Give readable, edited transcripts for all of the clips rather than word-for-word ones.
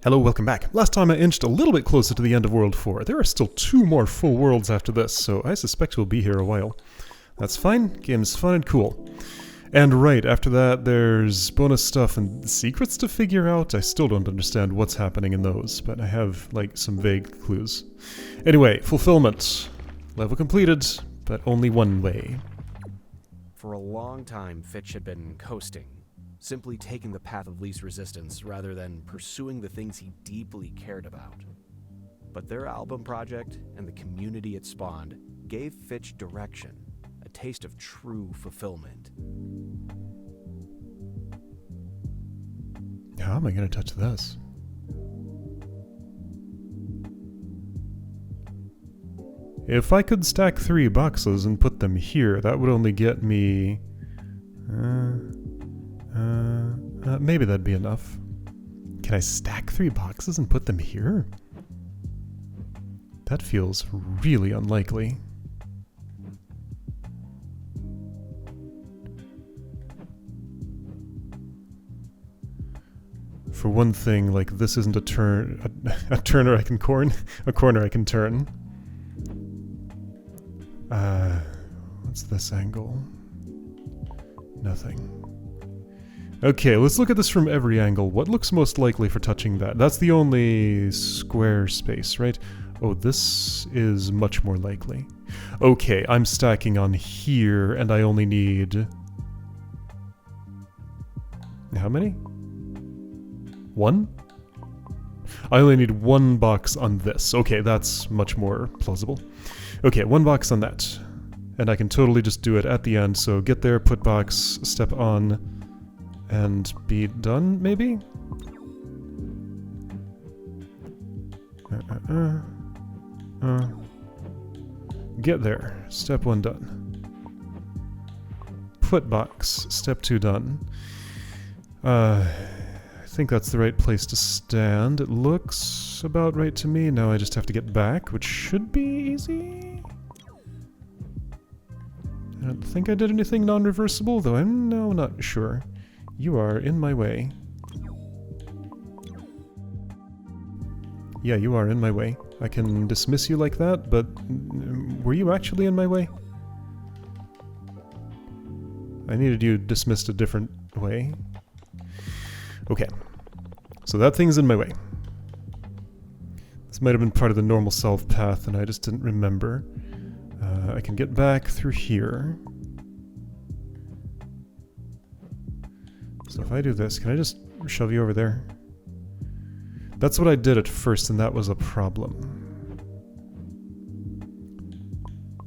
Hello, welcome back. Last time I inched a little bit closer to the end of World 4. There are still 2 more full worlds after this, so I suspect we'll be here a while. That's fine, game's fun and cool. And right, after that there's bonus stuff and secrets to figure out. I still don't understand what's happening in those, but I have, like, some vague clues. Anyway, fulfillment. Level completed, but only one way. For a long time, Fitch had been coasting, simply taking the path of least resistance rather than pursuing the things he deeply cared about. But their album project and the community it spawned gave Fitch direction, a taste of true fulfillment. How am I going to touch this? If I could stack 3 boxes and put them here, that would only get me... maybe that'd be enough. Can I stack 3 boxes and put them here? That feels really unlikely. For one thing, like, this isn't a corner I can turn. What's this angle? Nothing. Okay, let's look at this from every angle. What looks most likely for touching that? That's the only square space, right? Oh, this is much more likely. Okay, I'm stacking on here, and I only need... How many? 1? I only need 1 box on this. Okay, that's much more plausible. Okay, 1 box on that. And I can totally just do it at the end, so get there, put box, step on, and be done, maybe? Get there, step 1 done. Put box, step 2 done. I think that's the right place to stand. It looks about right to me. Now I just have to get back, which should be easy. I don't think I did anything non-reversible, though I'm now not sure. You are in my way. Yeah, you are in my way. I can dismiss you like that, but were you actually in my way? I needed you dismissed a different way. Okay, so that thing's in my way. This might have been part of the normal solve path and I just didn't remember. I can get back through here. So if I do this, can I just shove you over there? That's what I did at first and that was a problem.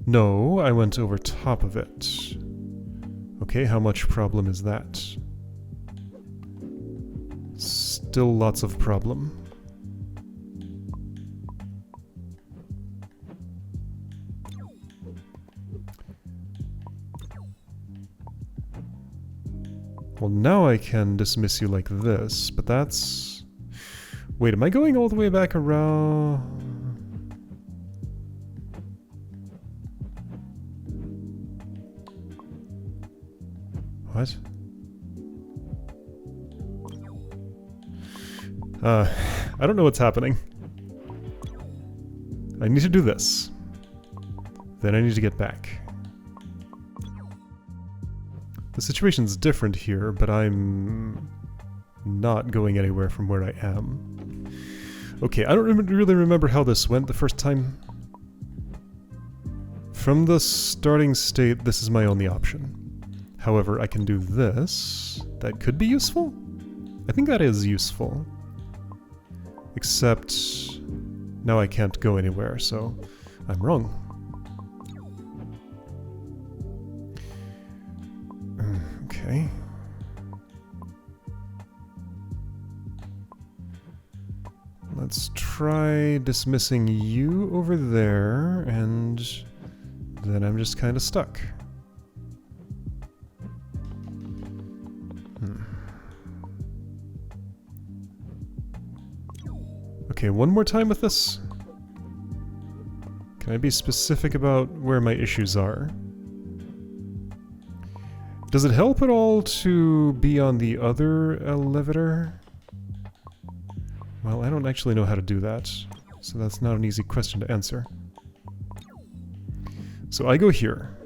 No, I went over top of it. Okay, how much problem is that? Still lots of problem. Well, now I can dismiss you like this, but that's... Wait, am I going all the way back around? What? I don't know what's happening. I need to do this. Then I need to get back. The situation's different here, but I'm not going anywhere from where I am. Okay, I don't really remember how this went the first time. From the starting state, this is my only option. However, I can do this. That could be useful? I think that is useful. Except now I can't go anywhere, so I'm wrong. Okay. Let's try dismissing you over there, and then I'm just kind of stuck. Okay, one more time with this. Can I be specific about where my issues are? Does it help at all to be on the other elevator? Well, I don't actually know how to do that, so that's not an easy question to answer. So I go here.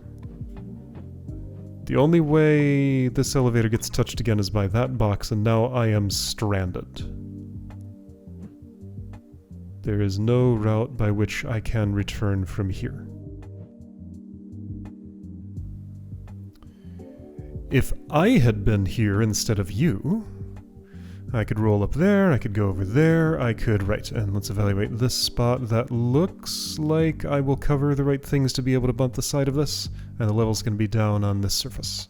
The only way this elevator gets touched again is by that box, and now I am stranded. There is no route by which I can return from here. If I had been here instead of you, I could roll up there, I could go over there, I could... Right, and let's evaluate this spot. That looks like I will cover the right things to be able to bump the side of this, and the level's going to be down on this surface.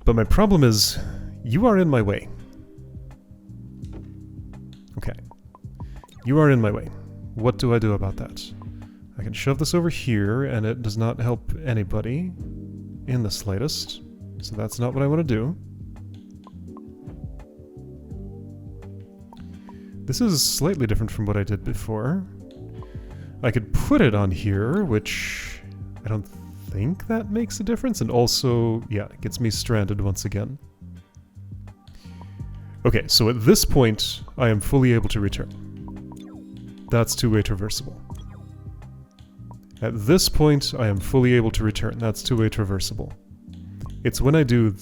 But my problem is, you are in my way. Okay. You are in my way. What do I do about that? I can shove this over here, and it does not help anybody in the slightest. So that's not what I want to do. This is slightly different from what I did before. I could put it on here, which I don't think that makes a difference, and also, yeah, it gets me stranded once again. Okay, so at this point, I am fully able to return. That's two-way traversable. At this point, I am fully able to return. That's two-way traversable. It's when I do...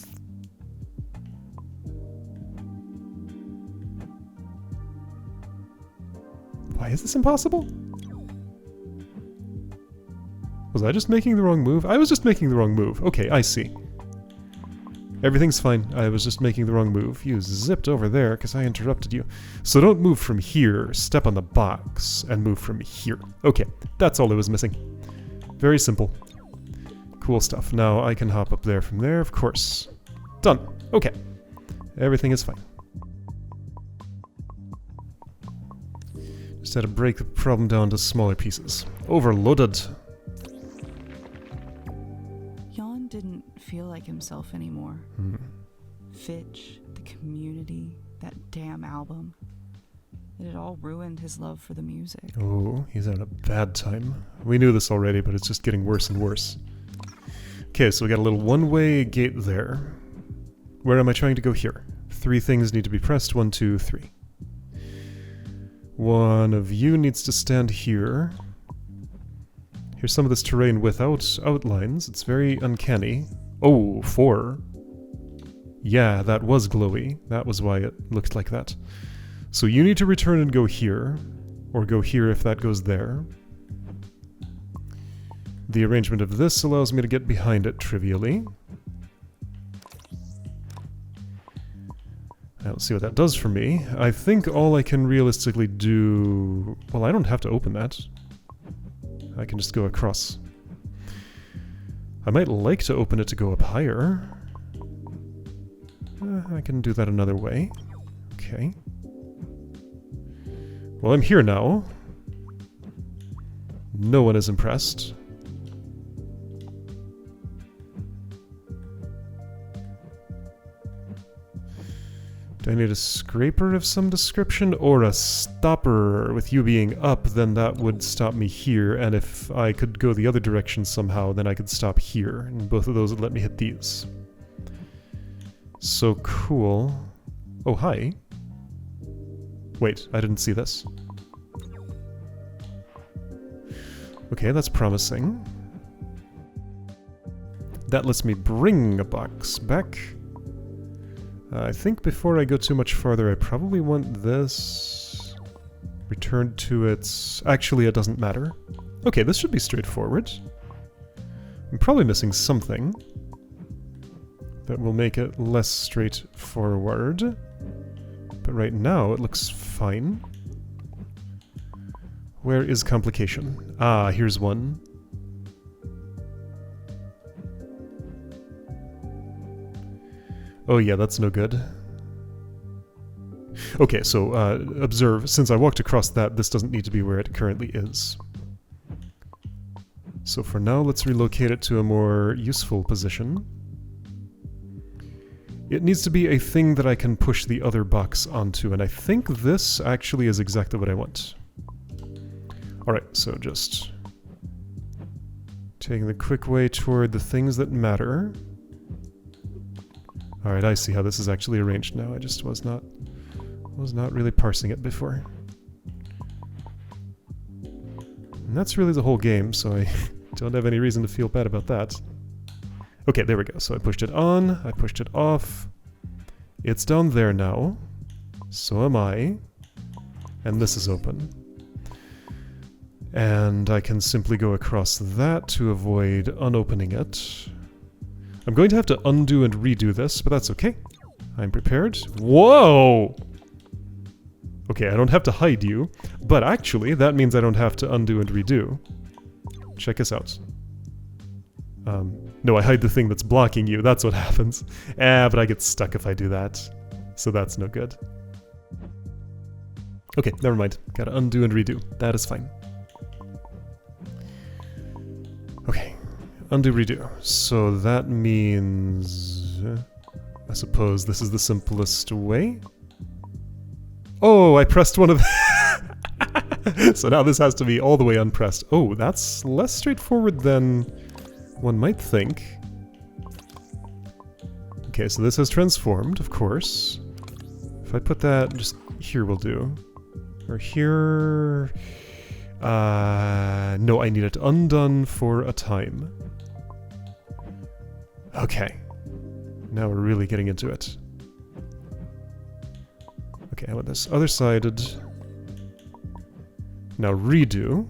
Why is this impossible? Was I just making the wrong move? I was just making the wrong move. Okay, I see. Everything's fine. I was just making the wrong move. You zipped over there because I interrupted you. So don't move from here, step on the box, and move from here. Okay, that's all I was missing. Very simple. Cool stuff. Now I can hop up there from there, of course. Done. Okay. Everything is fine. Just had to break the problem down to smaller pieces. Overloaded. Jan didn't feel like himself anymore. Fitch, the community, that damn album. It had all ruined his love for the music. Oh, he's having a bad time. We knew this already, but it's just getting worse and worse. Okay, so we got a little one-way gate there. Where am I trying to go here? 3 things need to be pressed. 1, 2, 3. One of you needs to stand here. Here's some of this terrain without outlines. It's very uncanny. Oh, 4. Yeah, that was glowy. That was why it looked like that. So you need to return and go here. Or go here if that goes there. The arrangement of this allows me to get behind it trivially. Let's see what that does for me. I think all I can realistically do... Well, I don't have to open that. I can just go across. I might like to open it to go up higher. I can do that another way. Okay. Well, I'm here now. No one is impressed. Do I need a scraper of some description or a stopper? With you being up, then that would stop me here, and if I could go the other direction somehow, then I could stop here, and both of those would let me hit these. So cool. Oh, hi. Wait, I didn't see this. Okay, that's promising. That lets me bring a box back. I think before I go too much farther, I probably want this returned to its... Actually, it doesn't matter. Okay, this should be straightforward. I'm probably missing something that will make it less straightforward. But right now, it looks fine. Where is complication? Ah, here's one. Oh yeah, that's no good. Okay, so observe, since I walked across that, this doesn't need to be where it currently is. So for now, let's relocate it to a more useful position. It needs to be a thing that I can push the other box onto, and I think this actually is exactly what I want. Alright, so just taking the quick way toward the things that matter. Alright, I see how this is actually arranged now. I just was not Was not really parsing it before. And that's really the whole game, so I don't have any reason to feel bad about that. Okay, there we go. So I pushed it on, I pushed it off. It's down there now. So am I. And this is open. And I can simply go across that to avoid unopening it. I'm going to have to undo and redo this, but that's okay. I'm prepared. Whoa! Okay, I don't have to hide you, but actually that means I don't have to undo and redo. Check us out. No, I hide the thing that's blocking you, that's what happens. But I get stuck if I do that, so that's no good. Okay, never mind. Gotta undo and redo. That is fine. Okay, undo, redo. So that means... I suppose this is the simplest way? Oh, I pressed one of the... So now this has to be all the way unpressed. Oh, that's less straightforward than one might think. Okay, so this has transformed, of course. If I put that just here will do. Or here... no, I need it undone for a time. Okay. Now we're really getting into it. Okay, I want this other-sided. Now redo.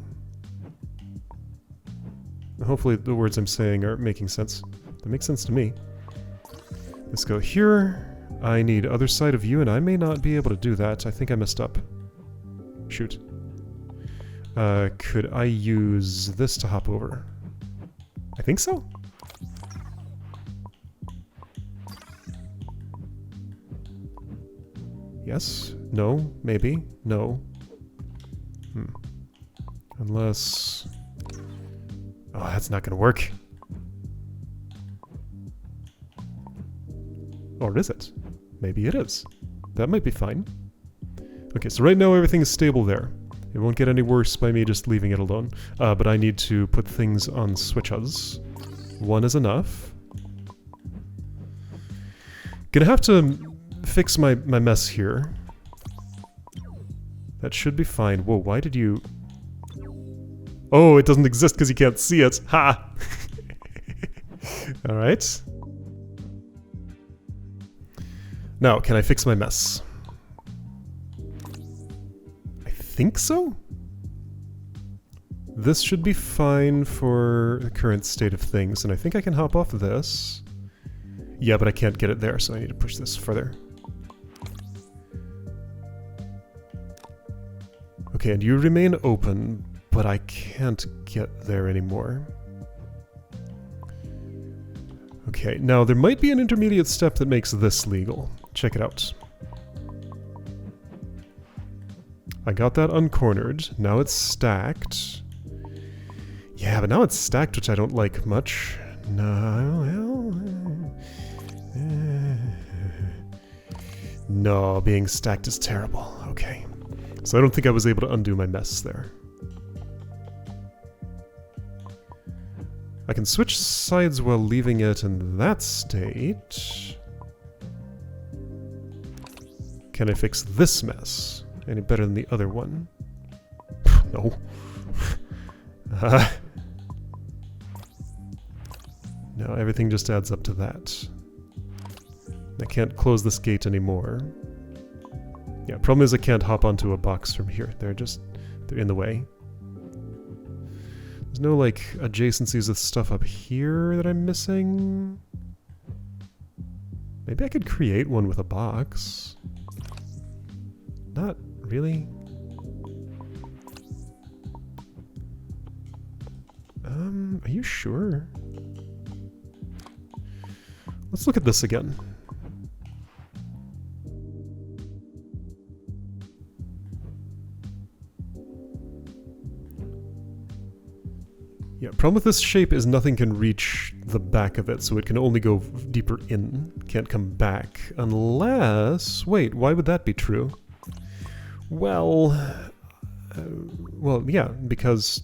Hopefully the words I'm saying are making sense. That makes sense to me. Let's go here. I need other side of you, and I may not be able to do that. I think I messed up. Shoot. Could I use this to hop over? I think so. Yes? No? Maybe? No? Unless... Oh, that's not gonna work. Or is it? Maybe it is. That might be fine. Okay, so right now everything is stable there. It won't get any worse by me just leaving it alone. But I need to put things on switches. One is enough. Gonna have to fix my mess here. That should be fine. Whoa, why did you... Oh, it doesn't exist because you can't see it. Ha! Alright. Now, can I fix my mess? I think so? This should be fine for the current state of things, and I think I can hop off of this. Yeah, but I can't get it there, so I need to push this further. Okay, and you remain open, but I can't get there anymore. Okay, now there might be an intermediate step that makes this legal. Check it out. I got that uncornered. Now it's stacked. Yeah, but now it's stacked, which I don't like much. No, no, being stacked is terrible. Okay. So I don't think I was able to undo my mess there. I can switch sides while leaving it in that state. Can I fix this mess any better than the other one? No. No, everything just adds up to that. I can't close this gate anymore. Yeah, problem is I can't hop onto a box from here. They're in the way. There's no, like, adjacencies with stuff up here that I'm missing. Maybe I could create one with a box. Not really. Are you sure? Let's look at this again. Yeah, problem with this shape is nothing can reach the back of it, so it can only go deeper in. Can't come back. Unless... Wait, why would that be true? Well... well, yeah, because...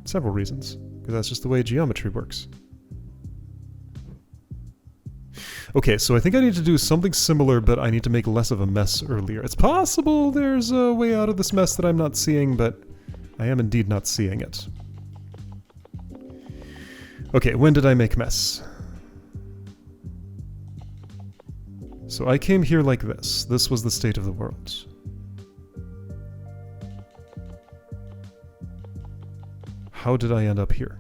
Several reasons. Because that's just the way geometry works. Okay, so I think I need to do something similar, but I need to make less of a mess earlier. It's possible there's a way out of this mess that I'm not seeing, but I am indeed not seeing it. Okay, when did I make mess? So I came here like this. This was the state of the world. How did I end up here?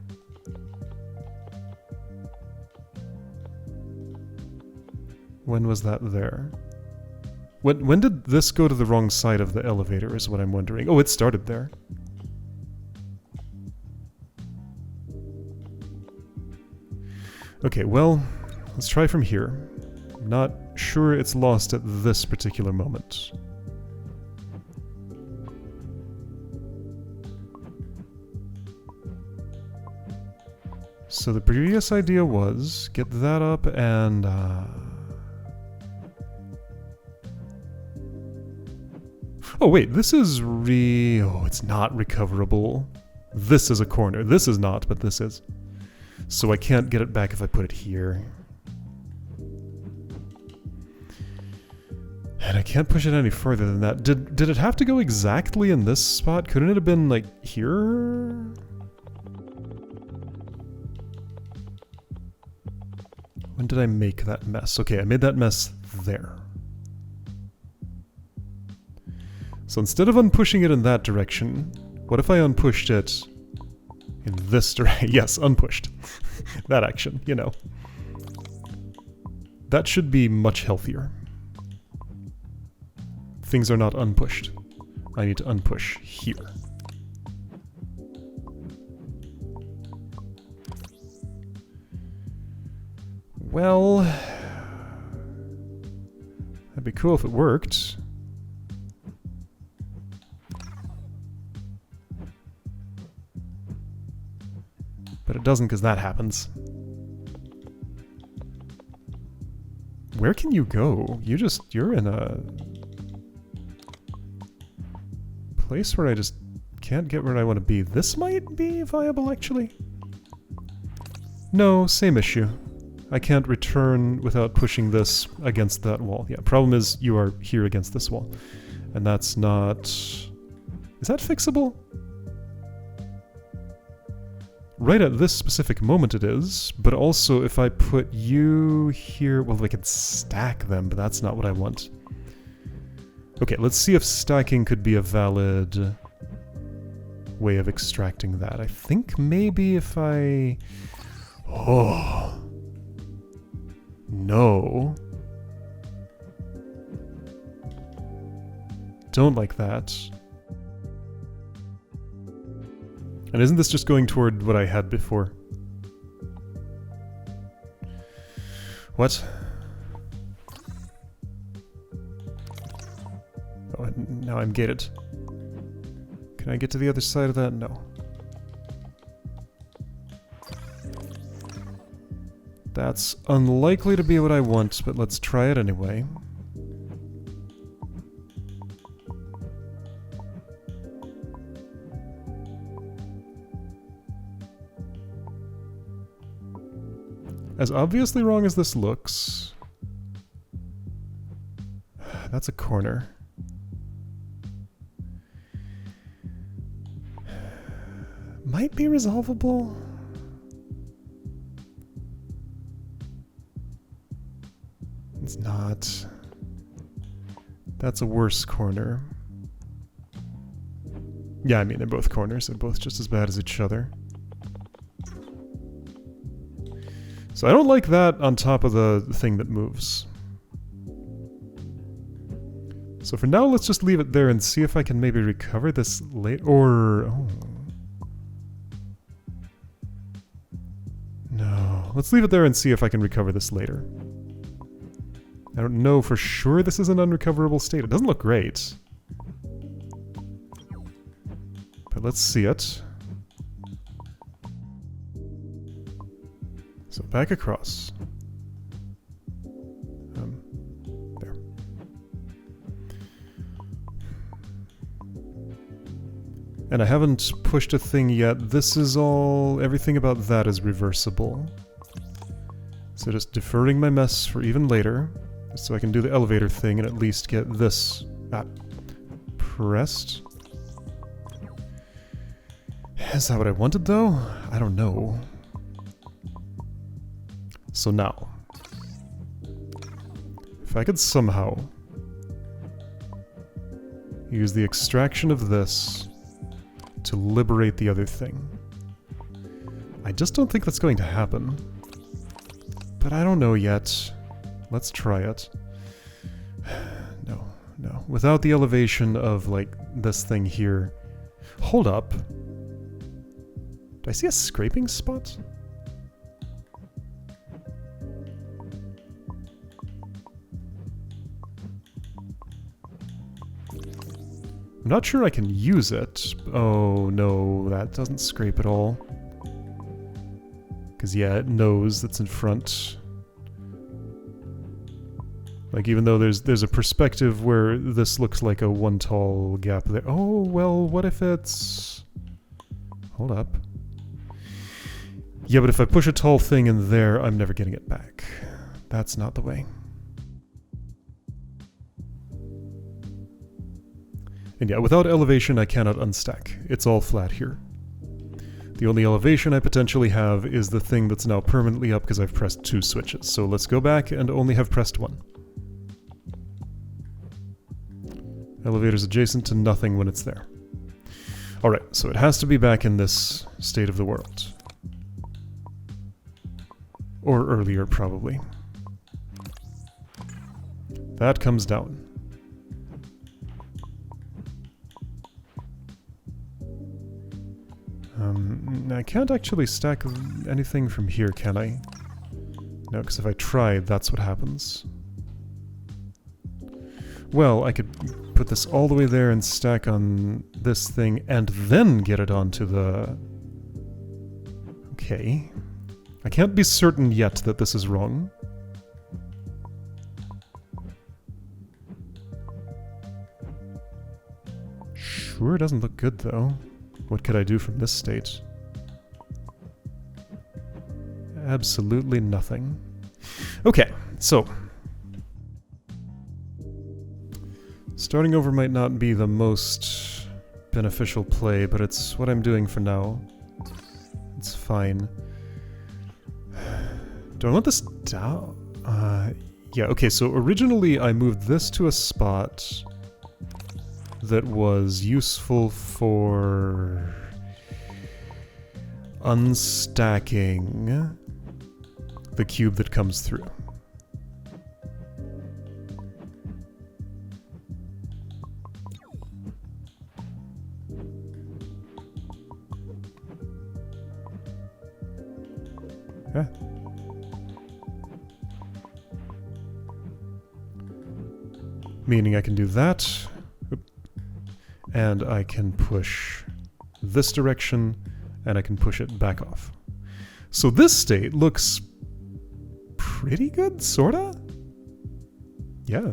When was that there? When did this go to the wrong side of the elevator is what I'm wondering. Oh, it started there. Okay, well, let's try from here. Not sure it's lost at this particular moment. So the previous idea was get that up and oh wait, this is oh, it's not recoverable. This is a corner. This is not, but this is. So I can't get it back if I put it here. And I can't push it any further than that. Did it have to go exactly in this spot? Couldn't it have been like here? When did I make that mess? Okay, I made that mess there. So instead of unpushing it in that direction, what if I unpushed it in this direction? Yes, unpushed. That action, you know. That should be much healthier. Things are not unpushed. I need to unpush here. Well, that'd be cool if it worked. But it doesn't because that happens. Where can you go? You're in a place where I just can't get where I want to be. This might be viable, actually. No, same issue. I can't return without pushing this against that wall. Yeah, problem is you are here against this wall. And that's not... Is that fixable? Right at this specific moment it is, but also if I put you here... Well, I could stack them, but that's not what I want. Okay, let's see if stacking could be a valid way of extracting that. I think maybe if I... Oh... No. Don't like that. And isn't this just going toward what I had before? What? Oh, now I'm gated. Can I get to the other side of that? No. That's unlikely to be what I want, but let's try it anyway. As obviously wrong as this looks... That's a corner. Might be resolvable. It's not. That's a worse corner. Yeah, I mean, they're both corners. They're both just as bad as each other. So I don't like that on top of the thing that moves. So for now, let's just leave it there and see if I can maybe recover this later. Or... Oh. No. Let's leave it there and see if I can recover this later. I don't know for sure this is an unrecoverable state. It doesn't look great. But let's see it. So back across. There. And I haven't pushed a thing yet. This is all... Everything about that is reversible. So just deferring my mess for even later, so I can do the elevator thing and at least get this pressed. Is that what I wanted though? I don't know. So now, if I could somehow use the extraction of this to liberate the other thing. I just don't think that's going to happen. But I don't know yet. Let's try it. No. Without the elevation of, like, this thing here. Hold up. Do I see a scraping spot? I'm not sure I can use it. Oh no, that doesn't scrape at all. Because yeah, it knows that's in front. Like, even though there's a perspective where this looks like a one tall gap there. Oh, well, what if it's... Hold up. Yeah, but if I push a tall thing in there, I'm never getting it back. That's not the way. And yeah, without elevation, I cannot unstack. It's all flat here. The only elevation I potentially have is the thing that's now permanently up because I've pressed 2 switches. So let's go back and only have pressed 1. Elevator's adjacent to nothing when it's there. Alright, so it has to be back in this state of the world. Or earlier, probably. That comes down. I can't actually stack anything from here, can I? No, because if I try, that's what happens. Well, I could put this all the way there and stack on this thing and then get it onto the... Okay. I can't be certain yet that this is wrong. Sure doesn't look good, though. What could I do from this state? Absolutely nothing. Okay, so... starting over might not be the most beneficial play, but it's what I'm doing for now. It's fine. Do I want this down? Yeah, okay, so originally I moved this to a spot that was useful for unstacking the cube that comes through. Yeah. Meaning I can do that. And I can push this direction, and I can push it back off. So this state looks pretty good, sorta? Yeah,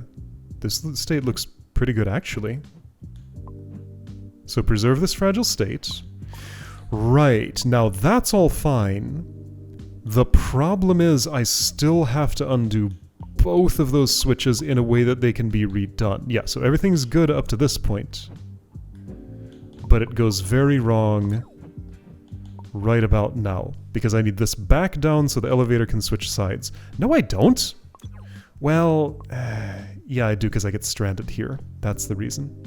this state looks pretty good, actually. So preserve this fragile state. Right, now that's all fine. The problem is I still have to undo both of those switches in a way that they can be redone. Yeah, so everything's good up to this point. But it goes very wrong right about now, because I need this back down so the elevator can switch sides. No, I don't! Well, yeah, I do, because I get stranded here. That's the reason.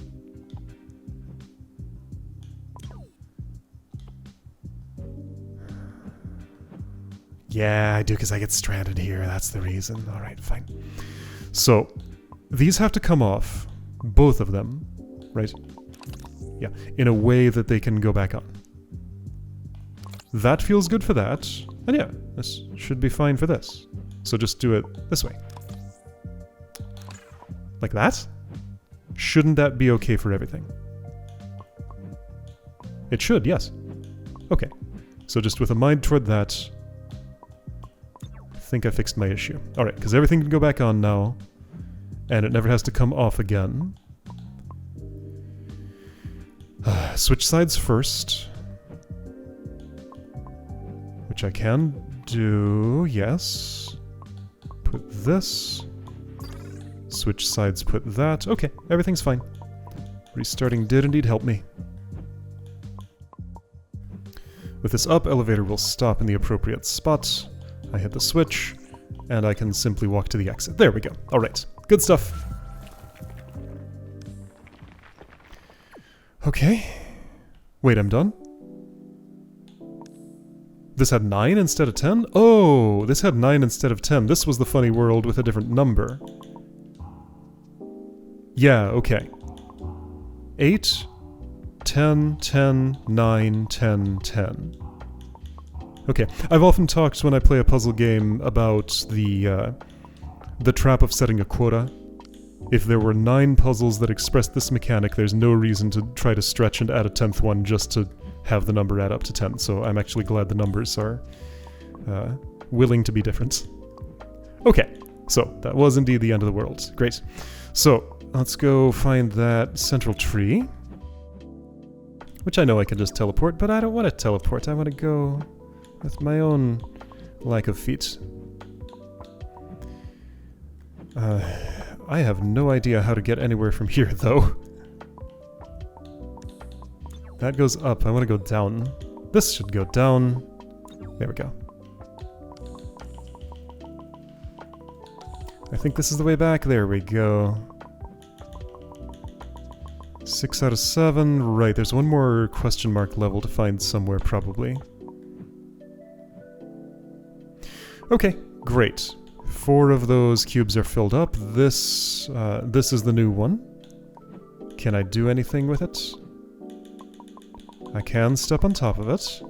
Yeah, I do, because I get stranded here. That's the reason. Alright, fine. So, these have to come off. Both of them. Right? Yeah, in a way that they can go back on. That feels good for that. And yeah, this should be fine for this. So just do it this way. Like that? Shouldn't that be okay for everything? It should, yes. Okay. So just with a mind toward that, I think I fixed my issue. Alright, because everything can go back on now, and it never has to come off again. Switch sides first. Which I can do, yes. put this. Switch sides, put that. Okay, everything's fine. Restarting did indeed help me. With this up, elevator will stop in the appropriate spot. I hit the switch, and I can simply walk to the exit. There we go. Alright, good stuff. Okay. Wait, I'm done? This had 9 instead of 10? Oh, this had 9 instead of 10. This was the funny world with a different number. Yeah, okay. 8, 10, 10, 9, 10, 10. Okay, I've often talked when I play a puzzle game about the trap of setting a quota. If there were 9 puzzles that expressed this mechanic, there's no reason to try to stretch and add a 10th one just to have the number add up to 10. So I'm actually glad the numbers are willing to be different. Okay, so that was indeed the end of the world. Great. So let's go find that central tree, which I know I can just teleport, but I don't want to teleport. I want to go with my own lack of feet. I have no idea how to get anywhere from here, though. That goes up. I want to go down. This should go down. There we go. I think this is the way back. There we go. 6 out of 7. Right, there's one more question mark level to find somewhere, probably. Okay, great. 4 of those cubes are filled up. This is the new one. Can I do anything with it? I can step on top of it.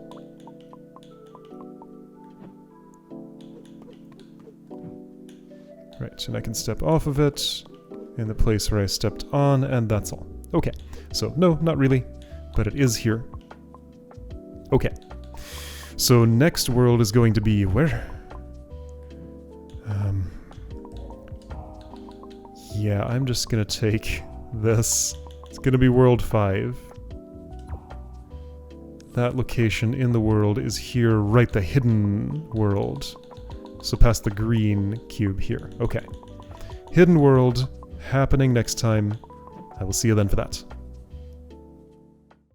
Right, and I can step off of it in the place where I stepped on, and that's all. Okay, so no, not really, but it is here. Okay, so next world is going to be where? Yeah, I'm just gonna take this. It's gonna be world 5. That location in the world is here, right, the hidden world. So past the green cube here. Okay. Hidden world, happening next time. I will see you then for that.